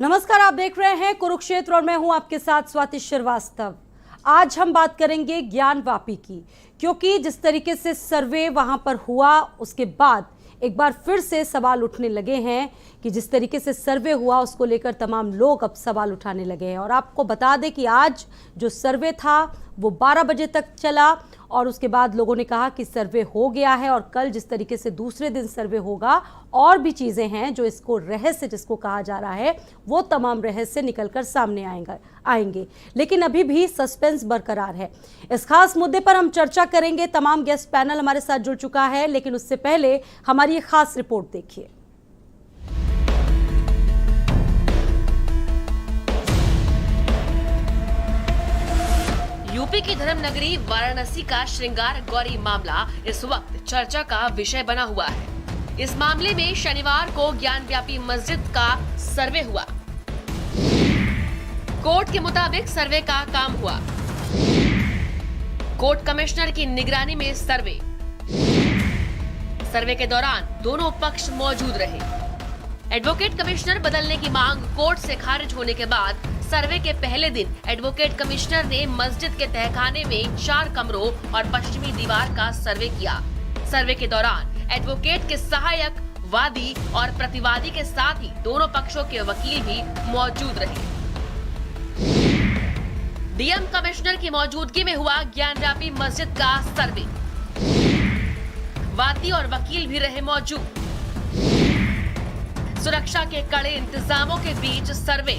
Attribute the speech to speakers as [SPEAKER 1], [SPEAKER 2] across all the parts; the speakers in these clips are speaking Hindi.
[SPEAKER 1] नमस्कार, आप देख रहे हैं कुरुक्षेत्र और मैं हूं आपके साथ स्वाति श्रीवास्तव। आज हम बात करेंगे ज्ञानवापी की, क्योंकि जिस तरीके से सर्वे वहां पर हुआ उसके बाद एक बार फिर से सवाल उठने लगे हैं कि जिस तरीके से सर्वे हुआ उसको लेकर तमाम लोग अब सवाल उठाने लगे हैं। और आपको बता दें कि आज जो सर्वे था वो 12 बजे तक चला और उसके बाद लोगों ने कहा कि सर्वे हो गया है और कल जिस तरीके से दूसरे दिन सर्वे होगा और भी चीज़ें हैं जो इसको रहस्य जिसको कहा जा रहा है वो तमाम रहस्य निकलकर सामने आएंगे। लेकिन अभी भी सस्पेंस बरकरार है। इस खास मुद्दे पर हम चर्चा करेंगे। तमाम गेस्ट पैनल हमारे साथ जुड़ चुका है, लेकिन उससे पहले हमारी एक खास रिपोर्ट देखिए।
[SPEAKER 2] यूपी की धर्म नगरी वाराणसी का श्रृंगार गौरी मामला इस वक्त चर्चा का विषय बना हुआ है। इस मामले में शनिवार को ज्ञानव्यापी मस्जिद का सर्वे हुआ। कोर्ट के मुताबिक सर्वे का काम हुआ। कोर्ट कमिश्नर की निगरानी में सर्वे के दौरान दोनों पक्ष मौजूद रहे। एडवोकेट कमिश्नर बदलने की मांग कोर्ट से खारिज होने के बाद सर्वे के पहले दिन एडवोकेट कमिश्नर ने मस्जिद के तहखाने में 4 कमरों और पश्चिमी दीवार का सर्वे किया। सर्वे के दौरान एडवोकेट के सहायक, वादी और प्रतिवादी के साथ ही दोनों पक्षों के वकील भी मौजूद रहे। डीएम कमिश्नर की मौजूदगी में हुआ ज्ञानव्यापी मस्जिद का सर्वे। वादी और वकील भी रहे मौजूद। सुरक्षा के कड़े इंतजामों के बीच सर्वे।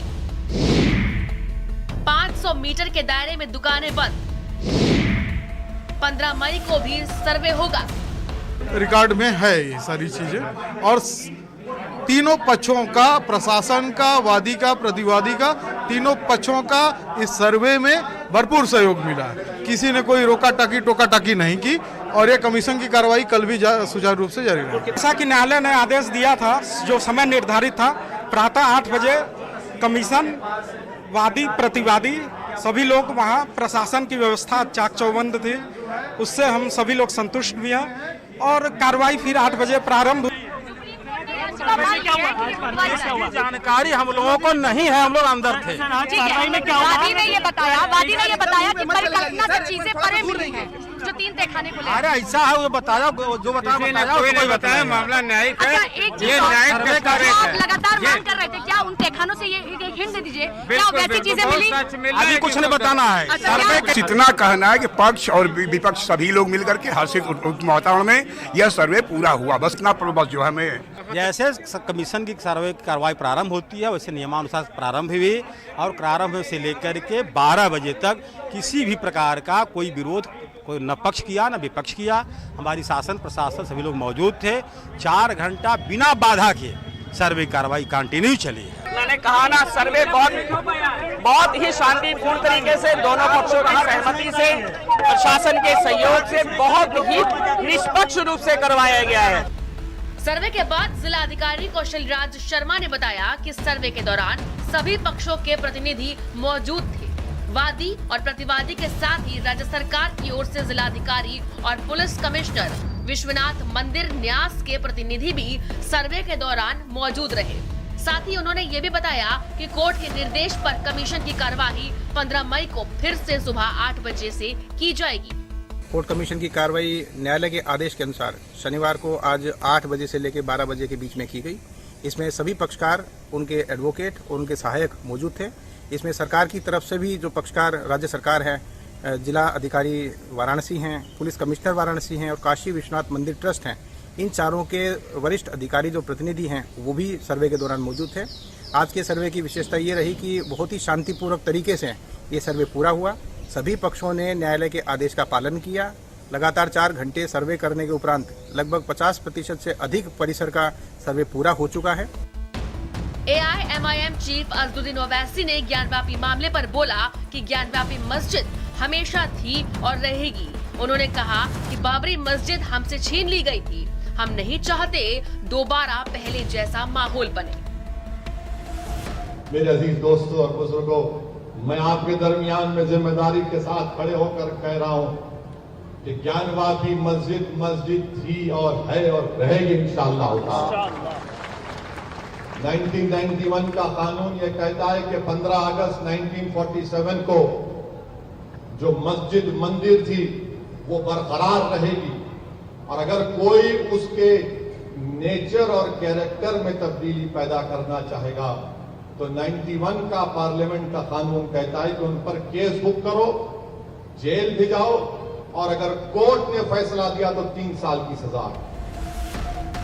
[SPEAKER 2] 500 मीटर के दायरे में दुकानें बंद। 15 मई को भी सर्वे होगा।
[SPEAKER 3] रिकॉर्ड में है ये सारी चीजें और तीनों पक्षों का, प्रशासन का, वादी का, प्रतिवादी का, तीनों पक्षों का इस सर्वे में भरपूर सहयोग मिला है। किसी ने कोई रोका टाकी नहीं की और ये कमीशन की कार्रवाई कल भी सुचारू रूप से जारी रही।
[SPEAKER 4] जैसा कि न्यायालय ने आदेश दिया था, जो समय निर्धारित था, प्रातः 8 बजे कमीशन, वादी, प्रतिवादी सभी लोग वहाँ, प्रशासन की व्यवस्था चाक चौबंद थी, उससे हम सभी लोग संतुष्ट भी हैं और कार्रवाई फिर 8 बजे प्रारंभ हुई। जानकारी हम लोगों को नहीं है, हम लोग अंदर थे।
[SPEAKER 5] वादी ने ये बताया कि परिकल्पना से चीजें परे मिली हैं, जो 3 तहखाने खुले।
[SPEAKER 4] अरे ऐसा है, वो बताया, जो बताया मामला न्यायिक है।
[SPEAKER 5] ये न्यायिक आप लगातार मांग कर रहे थे, क्या उन तहखानों से ये हिंट दे दीजिए, क्या वैसी चीजें मिली?
[SPEAKER 4] अभी कुछ नहीं बताना है।
[SPEAKER 6] इतना कहना है कि पक्ष और विपक्ष सभी लोग मिलकर के हर्षित वातावरण में यह सर्वे पूरा हुआ। बस इतना बस जो है हमें,
[SPEAKER 4] जैसे कमीशन की सर्वे की कार्रवाई प्रारंभ होती है वैसे नियमानुसार प्रारंभ हुई और प्रारंभ से लेकर के 12 बजे तक किसी भी प्रकार का कोई विरोध, कोई न पक्ष किया न विपक्ष किया। हमारी शासन प्रशासन सभी लोग मौजूद थे। 4 घंटा बिना बाधा के सर्वे कार्रवाई कंटिन्यू चली।
[SPEAKER 7] मैंने कहा ना, सर्वे बहुत ही शांतिपूर्ण तरीके से, दोनों पक्षों की सहमति से, प्रशासन के सहयोग से बहुत ही निष्पक्ष रूप से करवाया गया है।
[SPEAKER 2] सर्वे के बाद जिला अधिकारी कौशल राज शर्मा ने बताया कि सर्वे के दौरान सभी पक्षों के प्रतिनिधि मौजूद थे। वादी और प्रतिवादी के साथ ही राज्य सरकार की ओर से जिलाधिकारी और पुलिस कमिश्नर, विश्वनाथ मंदिर न्यास के प्रतिनिधि भी सर्वे के दौरान मौजूद रहे। साथ ही उन्होंने ये भी बताया कि कोर्ट के निर्देश पर कमीशन की कार्यवाही 15 मई को फिर से सुबह 8 बजे से की जाएगी।
[SPEAKER 8] कोर्ट कमीशन की कार्रवाई न्यायालय के आदेश के अनुसार शनिवार को आज 8 बजे से लेकर 12 बजे के बीच में की गई। इसमें सभी पक्षकार, उनके एडवोकेट और उनके सहायक मौजूद थे। इसमें सरकार की तरफ से भी जो पक्षकार राज्य सरकार है, जिला अधिकारी वाराणसी हैं, पुलिस कमिश्नर वाराणसी हैं और काशी विश्वनाथ मंदिर ट्रस्ट हैं, इन चारों के वरिष्ठ अधिकारी जो प्रतिनिधि हैं वो भी सर्वे के दौरान मौजूद थे। आज के सर्वे की विशेषता ये रही कि बहुत ही शांतिपूर्वक तरीके से ये सर्वे पूरा हुआ। सभी पक्षों ने न्यायालय के आदेश का पालन किया। लगातार 4 घंटे सर्वे करने के उपरांत लगभग 50% से अधिक परिसर का सर्वे पूरा हो चुका है।
[SPEAKER 2] AIMIM चीफ अजदुद्दीन ओवैसी ने ज्ञानव्यापी मामले पर बोला कि ज्ञानव्यापी मस्जिद हमेशा थी और रहेगी। उन्होंने कहा कि बाबरी मस्जिद हमसे छीन ली गई थी। हम नहीं चाहते दोबारा पहले जैसा माहौल बने।
[SPEAKER 9] मेरे अजीज दोस्तों और बुजुर्गों, मैं आपके दरमियान में जिम्मेदारी के साथ खड़े होकर कह रहा हूं कि ज्ञानवापी मस्जिद थी और है और रहेगी इंशाअल्लाह। 1991 का कानून यह कहता है कि 15 अगस्त 1947 को जो मस्जिद मंदिर थी वो बरकरार रहेगी, और अगर कोई उसके नेचर और कैरेक्टर में तब्दीली पैदा करना चाहेगा तो 91 का पार्लियामेंट का कानून कहता है कि उन पर केस बुक करो, जेल भी जाओ, और अगर कोर्ट ने फैसला दिया तो 3 साल की सजा।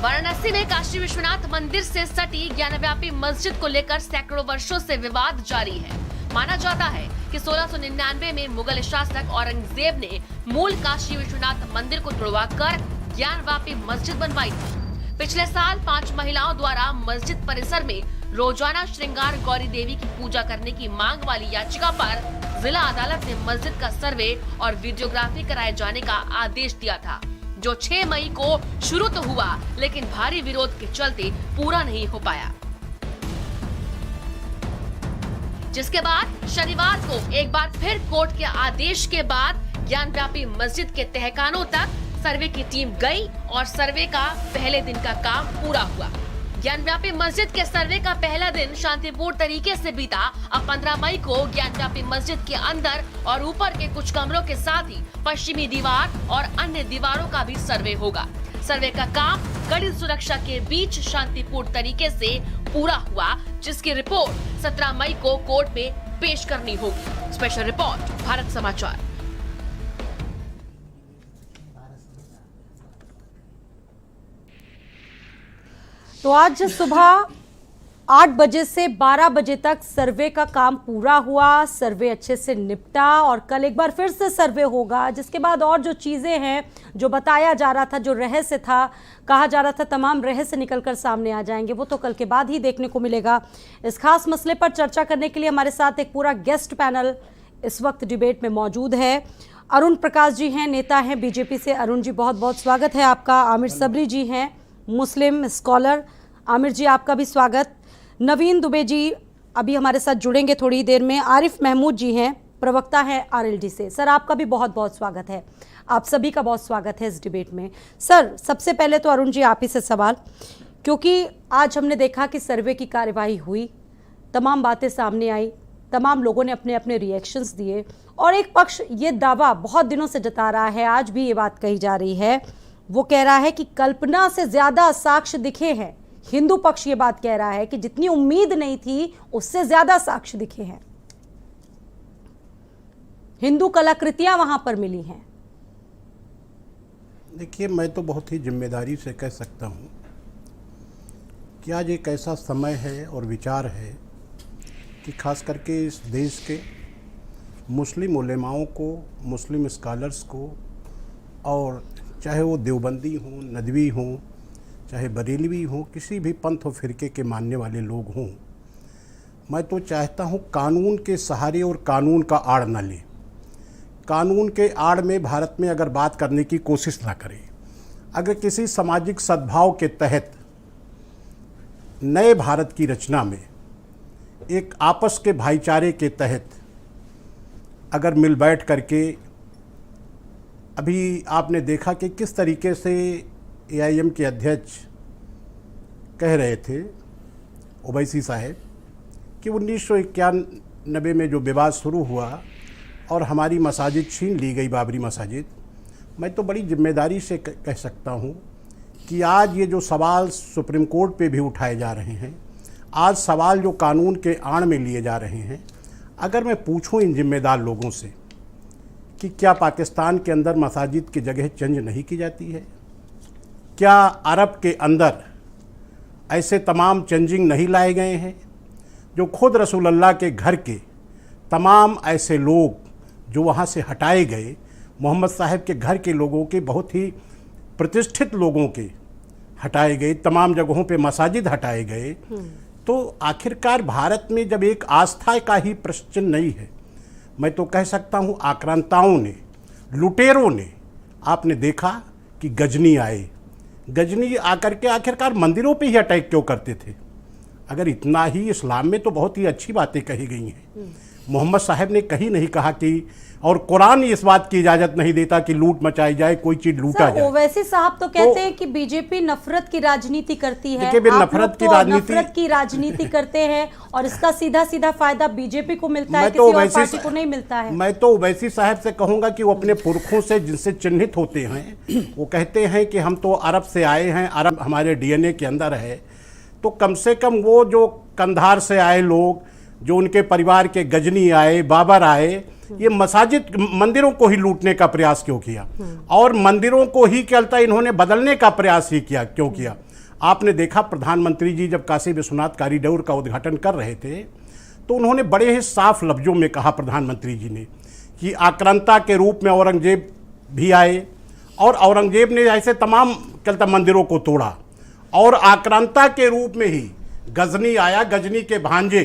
[SPEAKER 2] वाराणसी में काशी विश्वनाथ मंदिर से सटी ज्ञानव्यापी मस्जिद को लेकर सैकड़ों वर्षों से विवाद जारी है। माना जाता है कि 1699 में मुगल शासक औरंगजेब ने मूल काशी विश्वनाथ मंदिर को तुड़वाकर ज्ञानव्यापी मस्जिद बनवाई थी। पिछले साल 5 महिलाओं द्वारा मस्जिद परिसर में रोजाना श्रृंगार गौरी देवी की पूजा करने की मांग वाली याचिका पर जिला अदालत ने मस्जिद का सर्वे और वीडियोग्राफी कराए जाने का आदेश दिया था, जो 6 मई को शुरू तो हुआ लेकिन भारी विरोध के चलते पूरा नहीं हो पाया। जिसके बाद शनिवार को एक बार फिर कोर्ट के आदेश के बाद ज्ञानव्यापी मस्जिद के तहखानों तक सर्वे की टीम गई और सर्वे का पहले दिन का काम पूरा हुआ। ज्ञानव्यापी मस्जिद के सर्वे का पहला दिन शांतिपूर्ण तरीके से बीता। अब 15 मई को ज्ञानव्यापी मस्जिद के अंदर और ऊपर के कुछ कमरों के साथ ही पश्चिमी दीवार और अन्य दीवारों का भी सर्वे होगा। सर्वे का काम कड़ी सुरक्षा के बीच शांतिपूर्ण तरीके से पूरा हुआ, जिसकी रिपोर्ट 17 मई को कोर्ट में पेश करनी होगी। स्पेशल रिपोर्ट, भारत समाचार।
[SPEAKER 1] तो आज सुबह 8 बजे से 12 बजे तक सर्वे का काम पूरा हुआ, सर्वे अच्छे से निपटा और कल एक बार फिर से सर्वे होगा, जिसके बाद और जो चीज़ें हैं, जो बताया जा रहा था, जो रहस्य था, कहा जा रहा था, तमाम रहस्य निकलकर सामने आ जाएंगे। वो तो कल के बाद ही देखने को मिलेगा। इस खास मसले पर चर्चा करने के लिए हमारे साथ एक पूरा गेस्ट पैनल इस वक्त डिबेट में मौजूद है। अरुण प्रकाश जी हैं, नेता हैं बीजेपी से। अरुण जी, बहुत बहुत स्वागत है आपका। आमिर सबरी जी हैं, मुस्लिम स्कॉलर। आमिर जी, आपका भी स्वागत। नवीन दुबे जी अभी हमारे साथ जुड़ेंगे थोड़ी देर में। आरिफ महमूद जी हैं, प्रवक्ता हैं आरएलडी से। सर, आपका भी बहुत बहुत स्वागत है। आप सभी का बहुत स्वागत है इस डिबेट में। सर, सबसे पहले तो अरुण जी आप ही से सवाल, क्योंकि आज हमने देखा कि सर्वे की कार्यवाही हुई, तमाम बातें सामने आई, तमाम लोगों ने अपने अपने रिएक्शंस दिए, और एक पक्ष ये दावा बहुत दिनों से जता रहा है, आज भी ये बात कही जा रही है, वो कह रहा है कि कल्पना से ज़्यादा साक्ष्य दिखे हैं। हिंदू पक्ष ये बात कह रहा है कि जितनी उम्मीद नहीं थी उससे ज्यादा साक्ष्य दिखे हैं, हिंदू कलाकृतियां वहां पर मिली हैं।
[SPEAKER 10] देखिए, मैं तो बहुत ही जिम्मेदारी से कह सकता हूं कि आज एक ऐसा समय है और विचार है कि खास करके इस देश के मुस्लिम उलेमाओं को, मुस्लिम स्कॉलर्स को, और चाहे वो देवबंदी हों, नदवी हों, चाहे बरेलवी हों, किसी भी पंथ और फिरके के मानने वाले लोग हों, मैं तो चाहता हूं कानून के सहारे और कानून का आड़ न लें। कानून के आड़ में भारत में अगर बात करने की कोशिश ना करें। अगर किसी सामाजिक सद्भाव के तहत नए भारत की रचना में एक आपस के भाईचारे के तहत अगर मिल बैठ करके, अभी आपने देखा कि किस तरीके से एआईएम के अध्यक्ष कह रहे थे, ओवैसी साहब, कि 1991 में जो विवाद शुरू हुआ और हमारी मसाजिद छीन ली गई, बाबरी मसाजिद, मैं तो बड़ी जिम्मेदारी से कह सकता हूँ कि आज ये जो सवाल सुप्रीम कोर्ट पे भी उठाए जा रहे हैं, आज सवाल जो कानून के आड़ में लिए जा रहे हैं, अगर मैं पूछूं इन जिम्मेदार लोगों से कि क्या पाकिस्तान के अंदर मसाजिद की जगह चेंज नहीं की जाती है, क्या अरब के अंदर ऐसे तमाम चेंजिंग नहीं लाए गए हैं, जो खुद रसूलुल्लाह के घर के तमाम ऐसे लोग जो वहाँ से हटाए गए, मोहम्मद साहब के घर के लोगों के, बहुत ही प्रतिष्ठित लोगों के हटाए गए, तमाम जगहों पे मसाजिद हटाए गए। तो आखिरकार भारत में जब एक आस्था का ही प्रश्न नहीं है, मैं तो कह सकता हूँ आक्रांताओं ने, लुटेरों ने, आपने देखा कि गजनी आए, गजनी आकर के आखिरकार मंदिरों पे ही अटैक क्यों करते थे? अगर इतना ही इस्लाम में तो बहुत ही अच्छी बातें कही गई हैं, मोहम्मद साहब ने कहीं नहीं कहा कि, और कुरान इस बात की इजाजत नहीं देता कि लूट मचाई जाए, कोई चीज लूटा जाए।
[SPEAKER 1] ओवैसी साहब तो कहते हैं कि बीजेपी नफरत की राजनीति करती है।
[SPEAKER 10] देखिए,
[SPEAKER 1] आप
[SPEAKER 10] नफरत की
[SPEAKER 1] लोग तो
[SPEAKER 10] राजनीति,
[SPEAKER 1] नफरत की राजनीति करते हैं और इसका सीधा सीधा फायदा बीजेपी को मिलता है,
[SPEAKER 10] मैं
[SPEAKER 1] किसी
[SPEAKER 10] तो
[SPEAKER 1] और पार्टी को नहीं मिलता है।
[SPEAKER 10] मैं तो ओवैसी साहब से कहूंगा कि वो अपने पुरखों से जिनसे चिन्हित होते हैं, वो कहते हैं कि हम तो अरब से आए हैं, अरब हमारे डीएनए के अंदर है, तो कम से कम वो जो कंधार से आए लोग, जो उनके परिवार के गजनी आए, बाबर आए, ये मसाजिद मंदिरों को ही लूटने का प्रयास क्यों किया, और मंदिरों को ही चलता इन्होंने बदलने का प्रयास ही क्यों किया। आपने देखा प्रधानमंत्री जी जब काशी विश्वनाथ कॉरिडोर का उद्घाटन कर रहे थे तो उन्होंने बड़े ही साफ लफ्जों में कहा, प्रधानमंत्री जी ने, कि आक्रांता के रूप में औरंगजेब भी आए और औरंगजेब ने ऐसे तमाम चलता मंदिरों को तोड़ा, और आक्रांता के रूप में ही गजनी आया, गजनी के भांजे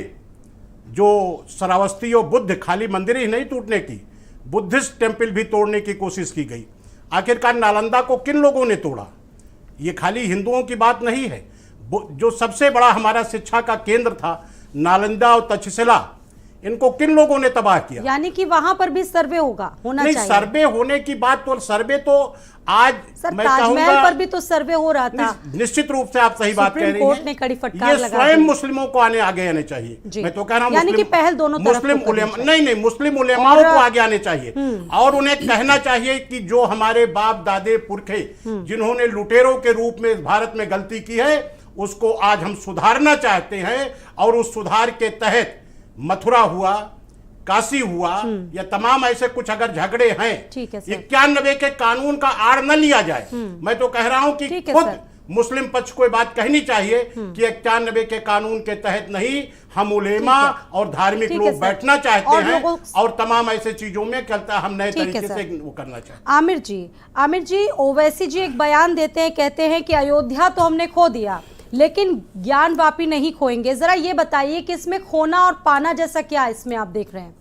[SPEAKER 10] जो श्रावस्ती और बुद्ध, खाली मंदिर ही नहीं टूटने की, बुद्धिस्ट टेम्पल भी तोड़ने की कोशिश की गई। आखिरकार नालंदा को किन लोगों ने तोड़ा? ये खाली हिंदुओं की बात नहीं है, जो सबसे बड़ा हमारा शिक्षा का केंद्र था नालंदा और तक्षशिला, इनको किन लोगों ने तबाह किया?
[SPEAKER 1] यानी कि वहां पर भी सर्वे होना
[SPEAKER 10] नहीं,
[SPEAKER 1] चाहिए।
[SPEAKER 10] सर्वे होने की बात तो, सर्वे तो आज
[SPEAKER 1] सर
[SPEAKER 10] मैं
[SPEAKER 1] ताजमहल पर भी तो सर्वे हो रहा था।
[SPEAKER 10] निश्चित रूप से आप सही बात कह रही हैं।
[SPEAKER 1] कोर्ट ने कड़ी फटकार
[SPEAKER 10] ये
[SPEAKER 1] लगा
[SPEAKER 10] स्वयं
[SPEAKER 1] दी।
[SPEAKER 10] मुस्लिमों को आगे आने चाहिए। मैं तो कह रहा हूँ
[SPEAKER 1] यानी कि पहल दोनों तरफ
[SPEAKER 10] मुस्लिम
[SPEAKER 1] को करनी
[SPEAKER 10] उलेमा,
[SPEAKER 1] चाहिए।
[SPEAKER 10] नहीं, मुस्लिम उलेमाओं को आगे आने चाहिए, और उन्हें कहना चाहिए कि जो हमारे बाप दादे पुरखे जिन्होंने लुटेरों के रूप में इस भारत में गलती की है, उसको आज हम सुधारना चाहते हैं, और उस सुधार के तहत मथुरा हुआ, काशी हुआ, या तमाम ऐसे कुछ अगर झगड़े हैं, 91 के कानून का आड़ न लिया जाए। मैं तो कह रहा हूं कि खुद मुस्लिम पक्ष को बात कहनी चाहिए कि 91 के कानून के तहत नहीं, हम उलेमा और धार्मिक लोग बैठना चाहते हैं, और तमाम ऐसे चीजों में चलता हम नए तरीके से वो करना चाहते हैं।
[SPEAKER 1] आमिर जी, ओवैसी जी एक बयान देते हैं, कहते हैं कि अयोध्या तो हमने खो दिया लेकिन ज्ञान वापी नहीं खोएंगे। जरा ये बताइए कि इसमें खोना और पाना जैसा क्या इसमें आप देख रहे हैं?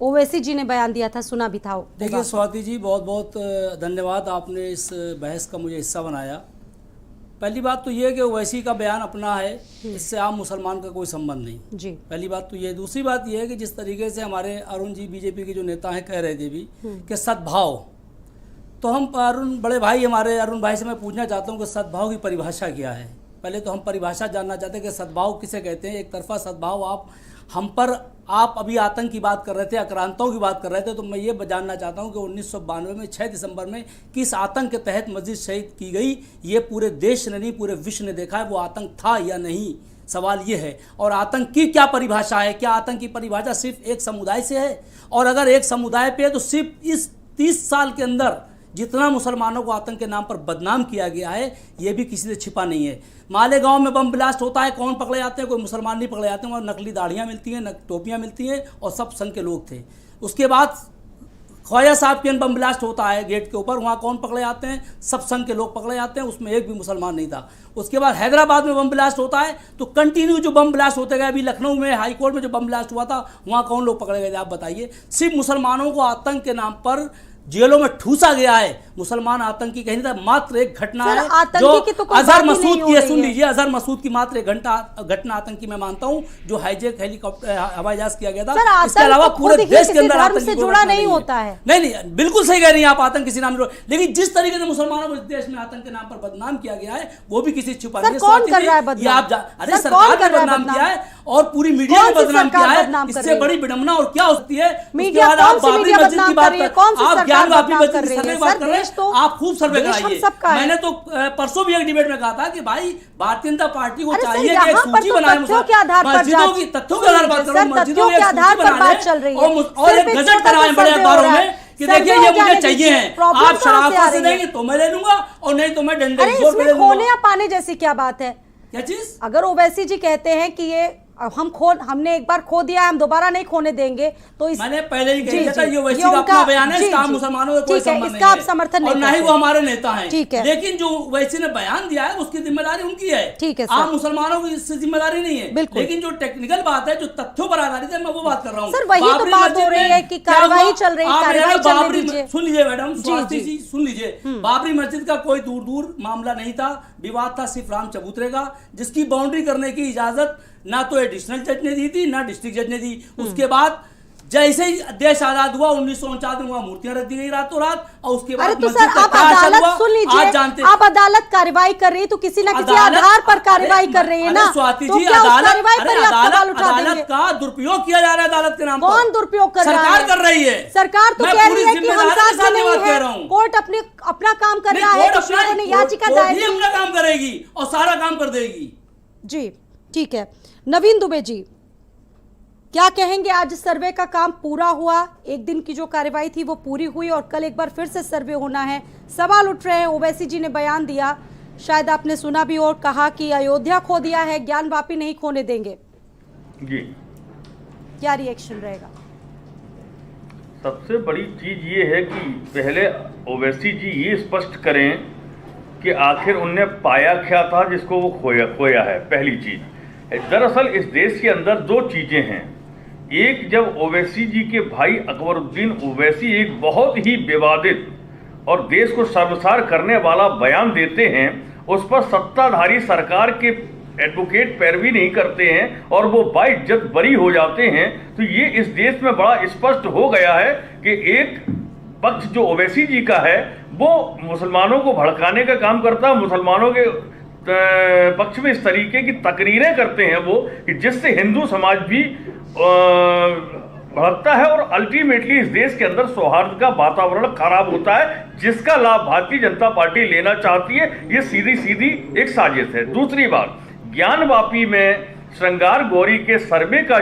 [SPEAKER 1] ओवैसी जी ने बयान दिया था, सुना भी था।
[SPEAKER 11] देखिए स्वाति जी, बहुत बहुत धन्यवाद, आपने इस बहस का मुझे हिस्सा बनाया। पहली बात तो ये है कि ओवैसी का बयान अपना है, इससे आम मुसलमान का कोई संबंध नहीं जी। पहली बात तो ये। दूसरी बात ये है कि जिस तरीके से हमारे अरुण जी बीजेपी के जो नेता हैं कह रहे थे भी कि सद्भाव, तो हम अरुण बड़े भाई, हमारे अरुण भाई से मैं पूछना चाहता हूँ कि सद्भाव की परिभाषा क्या है। पहले तो हम परिभाषा जानना चाहते हैं कि सद्भाव किसे कहते हैं। एक तरफा सद्भाव आप अभी आतंक की बात कर रहे थे, आक्रांताओं की बात कर रहे थे, तो मैं ये जानना चाहता हूँ कि 1992 में 6 दिसंबर में किस आतंक के तहत मस्जिद शहीद की गई, ये पूरे देश ने नहीं पूरे विश्व ने देखा है, वो आतंक था या नहीं, सवाल ये है। और आतंक की क्या परिभाषा है? क्या आतंक की परिभाषा सिर्फ एक समुदाय से है? और अगर एक समुदाय पे है तो सिर्फ इस 30 साल के अंदर जितना मुसलमानों को आतंक के नाम पर बदनाम किया गया है, ये भी किसी से छिपा नहीं है। मालेगांव में बम ब्लास्ट होता है, कौन पकड़े जाते हैं? कोई मुसलमान नहीं पकड़े जाते हैं, और नकली दाढ़ियाँ मिलती हैं, टोपियाँ मिलती हैं, और सब संघ के लोग थे। उसके बाद ख्वाजा साहब के बम ब्लास्ट होता है गेट के ऊपर, वहाँ कौन पकड़े जाते हैं? सब संघ के लोग पकड़े जाते हैं, उसमें एक भी मुसलमान नहीं था। उसके बाद हैदराबाद में बम ब्लास्ट होता है, तो कंटिन्यू जो बम ब्लास्ट होते गए, अभी लखनऊ में हाई कोर्ट में जो बम ब्लास्ट हुआ था, वहाँ कौन लोग पकड़े गए थे? आप बताइए। सिर्फ मुसलमानों को आतंक के नाम पर जेलों में ठूसा गया है। मुसलमान आतंकी कहीं था, मात्र एक घटना है जो अजहर मसूद की है। सुन लीजिए, अजहर मसूद की मात्र एक घटना आतंकी मैं मानता हूं, जो हाईजेक हेलीकॉप्टर हवाई जहाज किया गया था। इसके अलावा पूरे देश के अंदर आतंक से जुड़ा नहीं होता है। नहीं, बिल्कुल सही कह रही हैं आप, आतंक किसी नाम से, लेकिन जिस तरीके से मुसलमानों को इस देश में आतंक के नाम पर बदनाम किया गया है, वो भी किसी छुपा नहीं है। अरे सरकार ने बदनाम किया है और पूरी मीडिया ने बदनाम किया है। इससे बड़ी विडंबना और क्या होती है?
[SPEAKER 1] मीडिया
[SPEAKER 11] आप बाबरी मस्जिद की बात कर, ज्ञान वापी मस्जिद की सर्वे बात कर रहे हैं, आप खूब सर्वे कराइए। मैंने तो परसों भी एक डिबेट में कहा था कि भाई भारतीय जनता पार्टी को चाहिए कि एक सूची बनाए मस्जिदों की, तथ्यों के आधार पर मस्जिदों की सूची बनाए और एक गजट कराएं बड़े अखबारों में कि देखिए ये मुझे चाहिए है। आप शराफत से देंगे तो मैं ले लूंगा, और नहीं तो मैं डंडे की जोर पे ले लूंगा।
[SPEAKER 1] खोने या पाने जैसी क्या बात है?
[SPEAKER 11] क्या चीज?
[SPEAKER 1] अगर ओवैसी जी कहते हैं कि ये हमने एक बार खो दिया है, हम दोबारा नहीं खोने देंगे, तो मैंने पहले ही कह दिया था, ये ओवैसी का अपना बयान है, इसका मुसलमानों का कोई संबंध नहीं है, आप समर्थन नहीं, और ना ही वो हमारे नेता हैं। ठीक है, लेकिन जो ओवैसी ने बयान दिया है उसकी जिम्मेदारी उनकी है। ठीक है, आम मुसलमानों की इससे जिम्मेदारी नहीं है। लेकिन जो टेक्निकल बात है, जो तथ्यों पर आधारित है, मैं वो बात कर रहा हूँ। सर वही तो बात हो रही है कि कार्रवाई चल रही है। सुन लीजिए मैडम, स्वाति जी सुन लीजिए, बाबरी मस्जिद का कोई दूर दूर मामला नहीं था, विवाद था सिर्फ राम चबूतरे का, जिसकी बाउंड्री करने की इजाजत
[SPEAKER 11] ना तो एडिशनल जज ने दी थी, ना डिस्ट्रिक्ट जज ने दी। उसके बाद जैसे ही देश आजाद हुआ 1949 में वहाँ मूर्तियां रख दी गई रातों रात, और उसके बाद
[SPEAKER 1] अरे तो सर आप अदालत सुन लीजिए, आप अदालत कार्रवाई कर रही है तो किसी ना किसी आधार पर कार्रवाई कर रही है ना।
[SPEAKER 11] स्वाति
[SPEAKER 1] तो
[SPEAKER 11] जी,
[SPEAKER 1] क्या उस कार्रवाई पर आप सवाल उठा देंगे?
[SPEAKER 11] अदालत का दुरुपयोग किया जा रहा है अदालत के नाम पर।
[SPEAKER 1] कौन दुरुपयोग कर रहा है?
[SPEAKER 11] सरकार कर रही है।
[SPEAKER 1] सरकार तो कह रही है कि हम साथ में नहीं है, कोर्ट अपना काम कर रहा है, कुछ लोगों ने याचिका दायर की,
[SPEAKER 11] अपना काम करेगी और सारा काम कर देगी।
[SPEAKER 1] जी ठीक है। नवीन दुबे जी, क्या कहेंगे? आज सर्वे का काम पूरा हुआ, एक दिन की जो कार्रवाई थी वो पूरी हुई और कल एक बार फिर से सर्वे होना है। सवाल उठ रहे हैं, ओवैसी जी ने बयान दिया, शायद आपने सुना भी और कहा कि अयोध्या खो दिया है, ज्ञान वापी नहीं खोने देंगे।
[SPEAKER 12] जी,
[SPEAKER 1] क्या रिएक्शन रहेगा?
[SPEAKER 12] सबसे बड़ी चीज ये है कि पहले ओवैसी जी ये स्पष्ट करें कि आखिर उनने पाया क्या था जिसको वो खोया है। पहली चीज, दरअसल इस देश के अंदर दो चीजें हैं। एक, जब ओवैसी जी के भाई अकबरुद्दीन ओवैसी एक बहुत ही विवादित और देश को शर्मसार करने वाला बयान देते हैं, उस पर सत्ताधारी सरकार के एडवोकेट पैरवी नहीं करते हैं और वो बाइज्जत बरी हो जाते हैं, तो ये इस देश में बड़ा स्पष्ट हो गया है कि एक पक्ष जो ओवैसी जी का है वो मुसलमानों को भड़काने का काम करता है, मुसलमानों के पक्ष में इस तरीके की तकरीरें करते हैं वो कि जिससे हिंदू समाज भी भड़कता है और अल्टीमेटली इस देश के अंदर सौहार्द का वातावरण खराब होता है, जिसका लाभ भारतीय जनता पार्टी लेना चाहती है। ये सीधी सीधी एक साजिश है। दूसरी बात, ज्ञान वापी में श्रृंगार गौरी के सर्वे का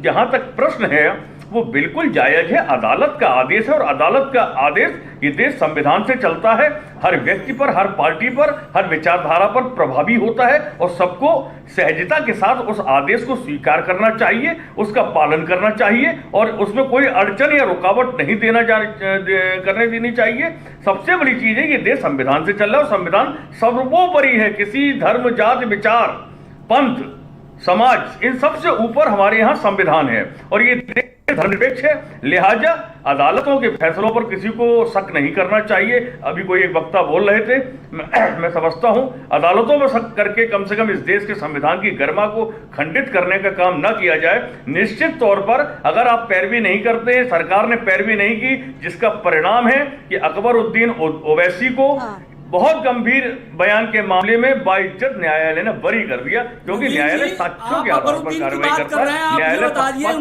[SPEAKER 12] जहां तक प्रश्न है वो बिल्कुल जायज है। अदालत का आदेश है और अदालत का आदेश ये देश संविधान से चलता है, हर व्यक्ति पर, हर पार्टी पर, हर विचारधारा पर प्रभावी होता है और सबको सहजता के साथ उस आदेश को स्वीकार करना चाहिए, उसका पालन करना चाहिए और उसमें कोई अड़चन या रुकावट नहीं करने देनी चाहिए। सबसे बड़ी चीज है ये देश संविधान से चल रहा है और संविधान सर्वोपरि है। किसी धर्म, जाति, विचार, पंथ, समाज, इन सबसे ऊपर हमारे यहाँ संविधान है और ये धर्मनिरपेक्ष है। लिहाजा अदालतों के फैसलों पर किसी को शक नहीं करना चाहिए। अभी कोई एक वक्ता बोल रहे थे, मैं समझता हूं अदालतों में शक करके कम से कम इस देश के संविधान की गरिमा को खंडित करने का काम न किया जाए। निश्चित तौर पर अगर आप पैरवी नहीं करते हैं, सरकार ने पैरवी नहीं की, जिसका परिणाम है कि अकबरुद्दीन ओवैसी को बहुत गंभीर बयान के मामले में बाइज्जत न्यायालय ने बरी कर दिया, क्योंकि न्यायालय साक्ष्यों के आधार पर कार्रवाई करता है। न्यायालय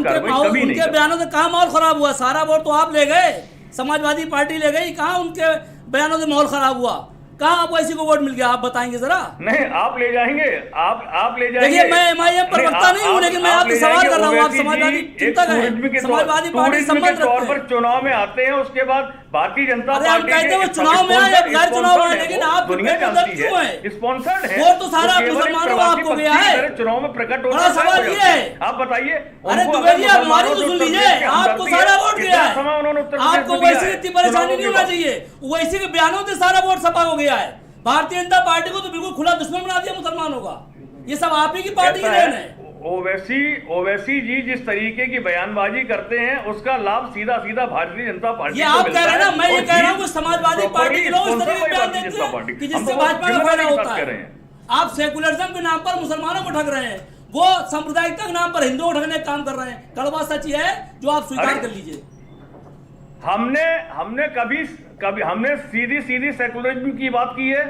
[SPEAKER 11] उनके बयानों से काम और खराब हुआ। सारा वोट तो आप ले गए, समाजवादी पार्टी ले गई, कहाँ उनके बयानों से माहौल खराब हुआ? कहाँ ओवैसी को वोट मिल गया? आप बताएंगे जरा।
[SPEAKER 12] नहीं, आप ले जाएंगे, आप ले जाएंगे।
[SPEAKER 11] देखिए, मैं एमआईएम पर वक्ता नहीं हूँ, लेकिन मैं आपसे सवाल कर रहा हूँ। आप समाजवादी चिंतक हैं, समाजवादी पार्टी संबंध
[SPEAKER 12] तौर पर चुनाव में आते हैं, उसके बाद भारतीय जनता पार्टी
[SPEAKER 11] कहते हैं चुनाव में आए, गैर चुनाव में, लेकिन आप
[SPEAKER 12] दुनिया जानती है, स्पॉन्सर्ड है।
[SPEAKER 11] वो तो सारा मुसलमानों का आपको गया है,
[SPEAKER 12] चुनाव में प्रकट होता
[SPEAKER 11] है। सवाल ये है,
[SPEAKER 12] आप बताइए।
[SPEAKER 11] अरे दुबेली, आप हमारी तो सुन लीजिए, आपको सारा वोट गया है, आपको वैसी इतनी परेशानी नहीं होना चाहिए। वैसे के बयानों से सारा वोट सपा हो गया है। भारतीय जनता पार्टी को तो बिल्कुल खुला दुश्मन बना दिया मुसलमानों का। ये सब आप ही की पार्टी की देन है।
[SPEAKER 12] ओवैसी जी जिस तरीके की बयानबाजी करते हैं उसका लाभ सीधा सीधा भारतीय जनता पार्टी
[SPEAKER 11] ये आप कह रहे हैं ना, मैं ये कह रहा हूँ समाजवादी पार्टी के लोग इस तरह के बयान देते हैं कि जिससे भाजपा में फायदा होता है। आप सेकुलरिज्म के नाम पर मुसलमानों को ठग रहे हैं, वो सांप्रदायिकता के नाम पर हिंदुओं को ठगने का काम कर रहे हैं। कड़वा सच ये है जो आप स्वीकार कर लीजिए।
[SPEAKER 12] हमने कभी हमने सीधी सेकुलरिज्म की बात की है।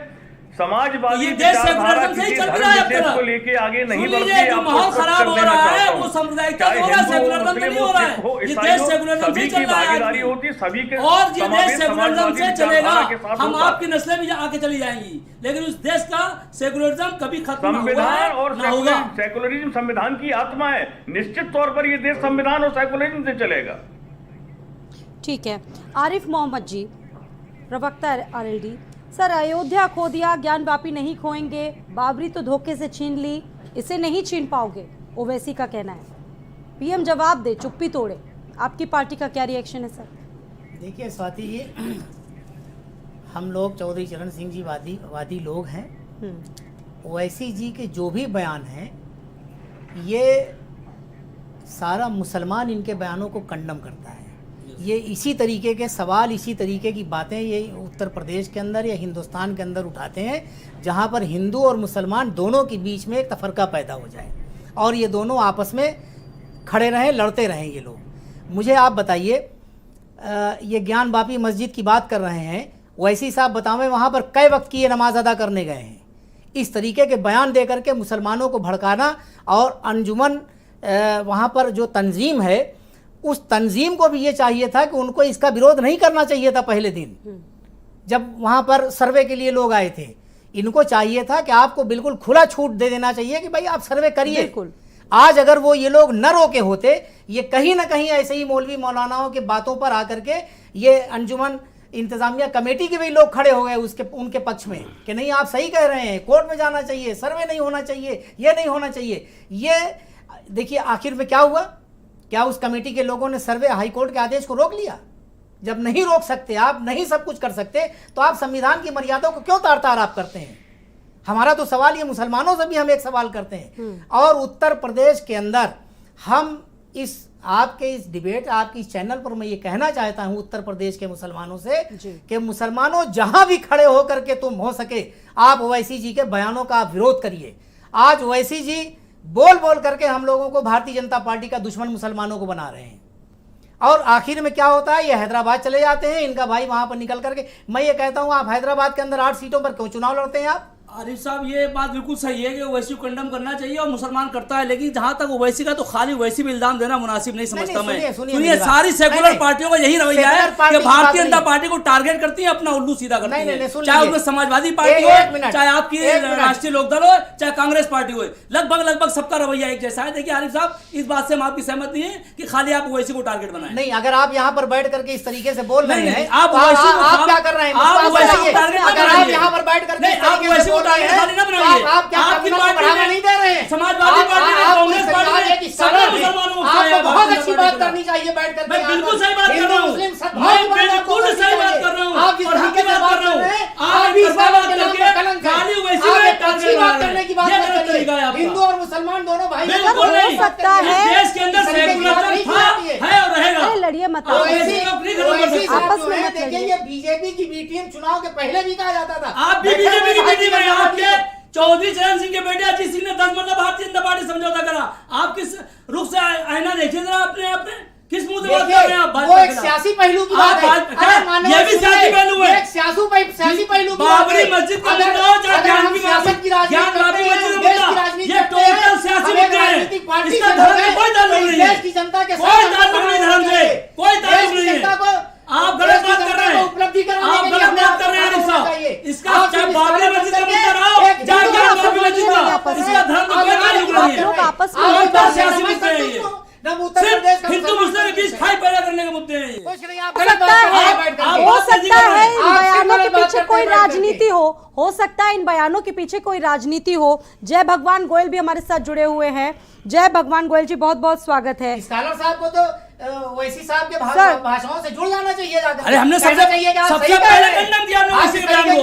[SPEAKER 12] समाजवादी
[SPEAKER 11] ये देश सेकुलरिज्म से ही चल रहा है,
[SPEAKER 12] देश को लेके आगे नहीं बढ़ती है।
[SPEAKER 11] माहौल खराब हो रहा है, वो सांप्रदायिकता हो रहा है, सेकुलरिज्म नहीं हो रहा है। ये देश सेकुलरिज्म से चल रहा है,
[SPEAKER 12] भागीदारी होती सभी के,
[SPEAKER 11] और ये देश सेकुलरिज्म से चलेगा। हम आपकी नस्लें भी आके चली जाएंगी, लेकिन उस देश का सेकुलरिज्म कभी खत्म
[SPEAKER 12] संविधान और सेकुलरिज्म संविधान की आत्मा है। निश्चित तौर पर ये देश संविधान और सेकुलरिज्म से चलेगा।
[SPEAKER 1] ठीक है। आरिफ मोहम्मद जी, प्रवक्ता आरएलडी, सर अयोध्या खो दिया, ज्ञान वापी नहीं खोएंगे, बाबरी तो धोखे से छीन ली, इसे नहीं छीन पाओगे, ओवैसी का कहना है। पीएम जवाब दे, चुप्पी तोड़े। आपकी पार्टी का क्या रिएक्शन है सर?
[SPEAKER 13] देखिए स्वाति जी, हम लोग चौधरी चरण सिंह जी वादी लोग हैं। ओवैसी जी के जो भी बयान हैं, ये सारा मुसलमान इनके बयानों को कंडम करता है। ये इसी तरीके के सवाल, इसी तरीके की बातें ये उत्तर प्रदेश के अंदर या हिंदुस्तान के अंदर उठाते हैं, जहाँ पर हिंदू और मुसलमान दोनों के बीच में एक तफरका पैदा हो जाए। और ये दोनों आपस में खड़े रहें, लड़ते रहें ये लोग। मुझे आप बताइए, ये ज्ञान वापी मस्जिद की बात कर रहे हैं, वैसी साहब बतावें वहाँ पर कई वक्त की ये नमाज अदा करने गए हैं? इस तरीके के बयान दे करके मुसलमानों को भड़काना, और अंजुमन वहाँ पर जो तंजीम है उस तंजीम को भी ये चाहिए था कि उनको इसका विरोध नहीं करना चाहिए था पहले दिन जब वहाँ पर सर्वे के लिए लोग आए थे। इनको चाहिए था कि आपको बिल्कुल खुला छूट दे देना चाहिए कि भाई आप सर्वे करिए। आज अगर वो ये लोग न रोके होते, ये कहीं ना कहीं ऐसे ही मौलवी मौलानाओं के बातों पर आकर के ये अंजुमन इंतजामिया कमेटी के भी लोग खड़े हो गए उनके पक्ष में कि नहीं आप सही कह रहे हैं, कोर्ट में जाना चाहिए, सर्वे नहीं होना चाहिए, ये नहीं होना चाहिए। ये देखिए आखिर में क्या हुआ, क्या उस कमेटी के लोगों ने सर्वे हाईकोर्ट के आदेश को रोक लिया? जब नहीं रोक सकते, आप नहीं सब कुछ कर सकते, तो आप संविधान की मर्यादा को क्यों तार तार आप करते हैं? हमारा तो सवाल ये, मुसलमानों से भी हम एक सवाल करते हैं। और उत्तर प्रदेश के अंदर हम आपके इस डिबेट, आपके इस चैनल पर मैं ये कहना चाहता हूं उत्तर प्रदेश के मुसलमानों से कि मुसलमानों जहां भी खड़े होकर के तुम हो सके आप ओवैसी जी के बयानों का आप विरोध करिए। आज ओवैसी जी बोल बोल करके हम लोगों को भारतीय जनता पार्टी का दुश्मन मुसलमानों को बना रहे हैं, और आखिर में क्या होता है, ये हैदराबाद चले जाते हैं, इनका भाई वहां पर निकल करके। मैं ये कहता हूं आप हैदराबाद के अंदर 8 सीटों पर क्यों चुनाव लड़ते हैं आप?
[SPEAKER 11] आरिफ साहब, ये बात बिल्कुल सही है कि ओवैसी को कंडम करना चाहिए और मुसलमान करता है, लेकिन जहां तक ओवैसी का तो खाली ओवैसी में इल्जाम देना मुनासिब नहीं समझता मैं। सुनिए, सारी सेकुलर पार्टियों का यही रवैया है कि भारतीय जनता पार्टी को टारगेट करती है, अपना उल्लू सीधा करती है, चाहे उसमें समाजवादी पार्टी हो, चाहे आपकी राष्ट्रीय लोकदल हो, चाहे कांग्रेस पार्टी हो, लगभग सबका रवैया एक जैसा है। देखिए आरिफ साहब, इस बात से हम आपकी सहमत नहीं है कि खाली आप ओवैसी को टारगेट बनाए।
[SPEAKER 13] नहीं, अगर आप यहाँ पर बैठ करके इस तरीके से बोल रहे हैं,
[SPEAKER 11] आप
[SPEAKER 13] क्या कर रहे हैं? अगर आप यहाँ पर बैठ करके आप क्या बढ़ावा नहीं दे रहे हैं?
[SPEAKER 11] समाजवादी पार्टी, कांग्रेस पार्टी,
[SPEAKER 13] आपको बहुत अच्छी बात करनी चाहिए बैठ करके।
[SPEAKER 11] मैं बिल्कुल सही बात कर रहा हूँ, मैं बिल्कुल सही बात कर रहा हूँ,
[SPEAKER 13] आप जिस तरीके से बात कर रहे हैं, आप भी
[SPEAKER 11] खाली वैसी बात करने की बात है।
[SPEAKER 13] हिंदू और मुसलमान दोनों भाई
[SPEAKER 1] हो सकता है
[SPEAKER 11] देश के अंदर सेकुलरिज्म है और रहेगा।
[SPEAKER 1] लड़िए मत
[SPEAKER 13] आपस में। देखिए ये बीजेपी की बी टीम चुनाव के पहले भी कहा जाता था।
[SPEAKER 11] आप भी बीजेपी की बी टीम है, आपके चौधरी चरण सिंह के बेटे अजीत सिंह ने 10 मतलब भारतीय जनता पार्टी समझौता करा। आप किस रुख से आईना देखिए जरा अपने आप में, किस मुंह से बात कर रहे हैं आप?
[SPEAKER 13] वो एक सियासी पहलू की बात है।
[SPEAKER 11] ये भी सियासी पहलू है,
[SPEAKER 13] एक सियासी पहलू की
[SPEAKER 11] बाबरी मस्जिद का मुद्दा हो, चाहे ज्ञान वापी मस्जिद का मुद्दा, ये टोटल सियासी मुद्दा है। इसका धर्म से कोई ताल्लुक नहीं है,
[SPEAKER 13] की जनता के
[SPEAKER 11] कोई ताल्लुक नहीं धर्म से, कोई ताल्लुक नहीं है। आप गलत बात कर रहे हैं,
[SPEAKER 13] उपलब्धि
[SPEAKER 11] आप गलत बात कर रहे हैं साहब। इसका चाहे बाबरी मस्जिद का मुद्दा रहो, चाहे ज्ञान वापी मस्जिद का, इसका धर्म से कोई ताल्लुक नहीं है।
[SPEAKER 1] आपस में
[SPEAKER 11] सियासी मुद्दे हैं ये, सिर्फ हिंदू मुस्लिम के बीच खाई पैदा करने के मुद्दे हैं।
[SPEAKER 1] हो सकता है इन बयानों के पीछे कोई राजनीति हो सकता है इन बयानों के पीछे कोई राजनीति हो। जय भगवान गोयल भी हमारे साथ जुड़े हुए हैं। जय भगवान गोयल जी, बहुत बहुत स्वागत है।
[SPEAKER 13] स्कॉलर साहब को तो ओवैसी साहब के भाषणों से जुड़ जाना चाहिए जाकर।
[SPEAKER 11] अरे हमने सबसे पहले कंडम किया ओवैसी के बयान को,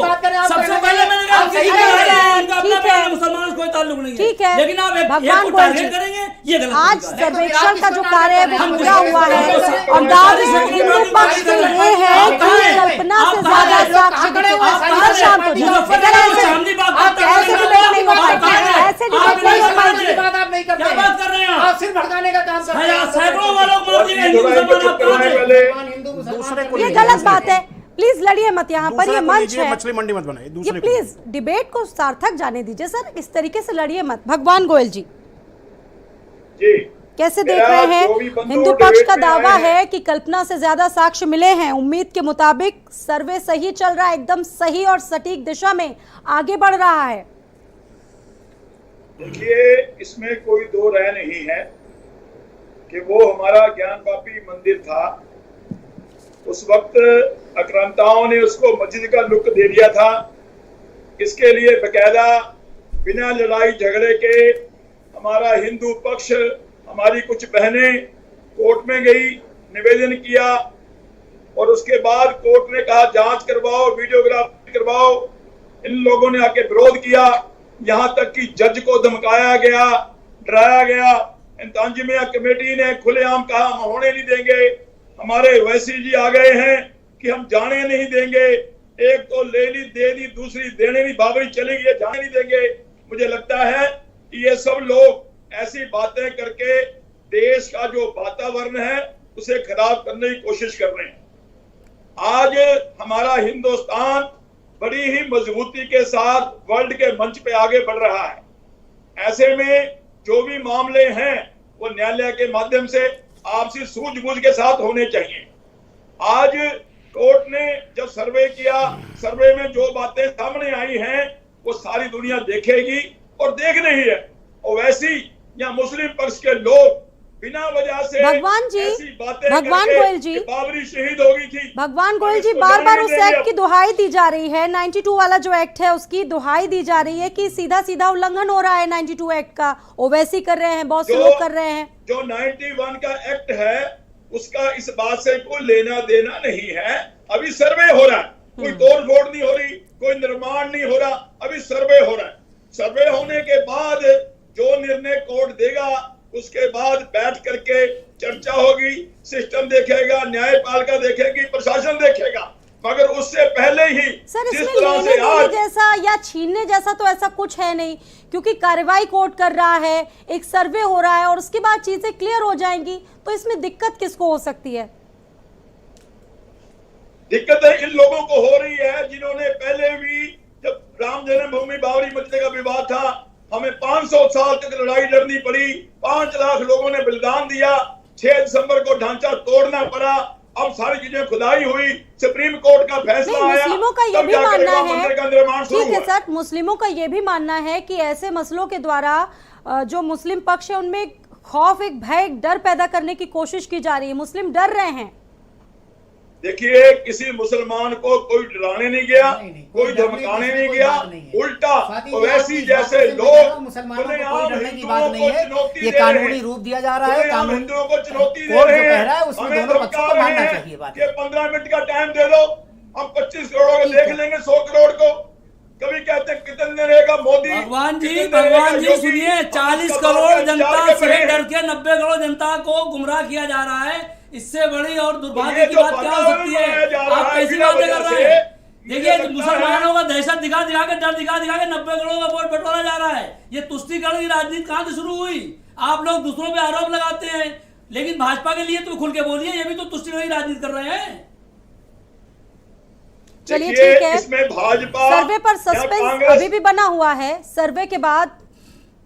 [SPEAKER 11] सबसे पहले मैंने कहा सही कह रहे हैं, उनका अपना बयान मुसलमानों से कोई ताल्लुक नहीं है।
[SPEAKER 1] ठीक है,
[SPEAKER 11] लेकिन आप एक को टारगेट करेंगे, ये गलत।
[SPEAKER 1] आज सर्वेक्षण का जो कार्य है वो पूरा हुआ है और दावे हिंदू पक्ष के ये है कि कल्पना से ज्यादा साक्ष्य हर शाम को ऐसे डिबेट नहीं हो पाएगी, ऐसे डिबेट नहीं हो पाएगी।
[SPEAKER 13] आप नहीं करते,
[SPEAKER 11] क्या बात कर रहे हैं
[SPEAKER 13] आप सिर्फ भड़काने का काम करते हैं।
[SPEAKER 11] सैकड़ों वालों को
[SPEAKER 1] ये गलत बात है, प्लीज लड़िए मत। यहाँ पर ये मंच है,
[SPEAKER 10] मछली मंडी मत बनाइए।
[SPEAKER 1] ये प्लीज डिबेट को सार्थक जाने दीजिए सर, इस तरीके से लड़िए मत। भगवान गोयल जी कैसे देख रहे हैं? हिंदू पक्ष का दावा है कि कल्पना से ज्यादा साक्ष्य मिले हैं, उम्मीद के मुताबिक सर्वे सही चल रहा है, एकदम सही और सटीक दिशा में आगे बढ़ रहा है।
[SPEAKER 14] देखिए, इसमें कोई दो राय नहीं है कि वो हमारा ज्ञान वापी मंदिर था, उस वक्त आक्रांताओं ने उसको मस्जिद का लुक दे दिया था। इसके लिए बकायदा बिना लड़ाई झगड़े के हमारा हिंदू पक्ष, हमारी कुछ बहनें कोर्ट में गई, निवेदन किया और उसके बाद कोर्ट ने कहा जांच करवाओ, वीडियोग्राफी करवाओ। इन लोगों ने आके विरोध किया, यहाँ तक कि जज को धमकाया गया, डराया गया। इंतजामिया कमेटी ने खुलेआम कहा हम होने नहीं देंगे। हमारे ओवैसी जी आ गए हैं कि हम जाने नहीं देंगे। एक तो ले ली दे दी, दूसरी देने नहीं, बाबरी चली गई, जाने नहीं देंगे। मुझे लगता है कि ये सब लोग ऐसी निर्णय करके देश का जो वातावरण है उसे खराब करने की कोशिश कर रहे हैं। आज हमारा हिंदुस्तान बड़ी ही मजबूती के साथ वर्ल्ड के मंच पे आगे बढ़ रहा है। ऐसे में जो भी मामले हैं वो न्यायालय के माध्यम से आपसी सूझबूझ के साथ होने चाहिए। आज कोर्ट ने जब सर्वे किया, सर्वे में जो बातें सामने आई हैं वो सारी दुनिया देखेगी और देख रही है। और वैसी या मुस्लिम पक्ष के लोग बिना वजह से
[SPEAKER 1] भगवान जी,
[SPEAKER 14] ऐसी बातें
[SPEAKER 1] भगवान गोयल जी,
[SPEAKER 14] बाबरी शहीद हो गई थी।
[SPEAKER 1] भगवान गोयल जी, बार बार उस एक्ट की दुहाई दी जा रही है, 92 वाला जो एक्ट है उसकी दुहाई दी जा रही है कि सीधा सीधा उल्लंघन हो रहा है 92 एक्ट का। ओवैसी कर रहे हैं, बहुत से लोग कर रहे हैं।
[SPEAKER 14] जो 91 का एक्ट है उसका इस बात से कोई लेना देना नहीं है। अभी सर्वे हो रहा है, कोई तोड़ फोड़ नहीं हो रही, कोई निर्माण नहीं हो रहा, अभी सर्वे हो रहा है। सर्वे होने के बाद जो निर्णय कोर्ट देगा उसके बाद बैठ करके चर्चा होगी, सिस्टम देखेगा, न्यायपालिका देखेगी, प्रशासन देखेगा। मगर उससे पहले ही
[SPEAKER 1] सर
[SPEAKER 14] जिस
[SPEAKER 1] इसमें
[SPEAKER 14] तरह
[SPEAKER 1] लेने
[SPEAKER 14] से
[SPEAKER 1] देने जैसा या छीनने जैसा तो ऐसा कुछ है नहीं, क्योंकि कार्रवाई कोर्ट कर रहा है, एक सर्वे हो रहा है और उसके बाद चीजें क्लियर हो जाएंगी, तो इसमें दिक्कत किसको हो सकती है?
[SPEAKER 14] दिक्कत है इन लोगों को हो रही है जिन्होंने पहले भी, जब राम जन्मभूमि बाबरी मस्जिद का विवाद था, हमें 500 साल तक लड़ाई लड़नी पड़ी, 5 लाख लोगों ने बलिदान दिया, 6 दिसंबर को ढांचा तोड़ना पड़ा, अब सारी चीजें खुदाई हुई, सुप्रीम कोर्ट का फैसला आया,
[SPEAKER 1] मुस्लिमों का ये भी मानना है, ठीक है
[SPEAKER 14] हुआ।
[SPEAKER 1] सर, मुस्लिमों का ये भी मानना है कि ऐसे मसलों के द्वारा जो मुस्लिम पक्ष है उनमें खौफ, एक भय, एक डर पैदा करने की कोशिश की जा रही है। मुस्लिम डर रहे हैं।
[SPEAKER 14] देखिए, किसी मुसलमान को कोई डराने नहीं गया, कोई धमकाने नहीं गया, उल्टा ओवैसी जैसे लोग
[SPEAKER 13] मुसलमानों को कोई डरने की बात नहीं है, ये कानूनी रूप दिया जा रहा है, कानून
[SPEAKER 14] हिंदुओं को चुनौती दे
[SPEAKER 13] कोर्ट
[SPEAKER 14] रहे
[SPEAKER 13] जो कह
[SPEAKER 14] हैं,
[SPEAKER 13] रहा है उसमें
[SPEAKER 14] हमें
[SPEAKER 13] दोनों पक्षों को
[SPEAKER 14] धमका
[SPEAKER 13] मानना
[SPEAKER 14] रहे
[SPEAKER 13] चाहिए
[SPEAKER 14] हैं
[SPEAKER 13] बात।
[SPEAKER 14] कि 15 मिनट का टाइम दे दो, हम 25 करोड़ को देख लेंगे, 100 करोड़ को। कभी कहते हैं कितने रहेगा मोदी।
[SPEAKER 11] भगवान जी सुनिए, 40 करोड़ जनता से डर के 90 करोड़ जनता को गुमराह किया जा रहा है। इससे बड़ी और दुर्भाग्य की बात क्या हो सकती है? आप कैसी बातें कर रहे हैं? देखिए, मुसलमानों का दहशत दिखा दिखा के, डर दिखा दिखा के 90 करोड़ का वोट बटोरा जा रहा है। ये तुष्टीकरण की राजनीति कहां से शुरू हुई? आप लोग दूसरों पे आरोप लगाते हैं, लेकिन भाजपा के लिए तो खुल के बोलिए, ये भी तो तुष्टीकरण की राजनीति कर रहे हैं।
[SPEAKER 1] चलिए ठीक है,
[SPEAKER 14] इसमें भाजपा
[SPEAKER 1] सर्वे पर सस्पेंस अभी भी बना हुआ है। सर्वे के बाद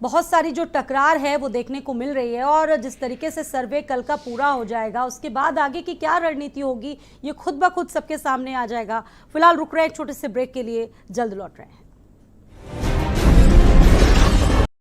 [SPEAKER 1] बहुत सारी जो टकरार है वो देखने को मिल रही है, और जिस तरीके से सर्वे कल का पूरा हो जाएगा उसके बाद आगे की क्या रणनीति होगी ये खुद ब खुद सबके सामने आ जाएगा। फिलहाल रुक रहे हैं एक छोटे से ब्रेक के लिए, जल्द लौट रहे हैं।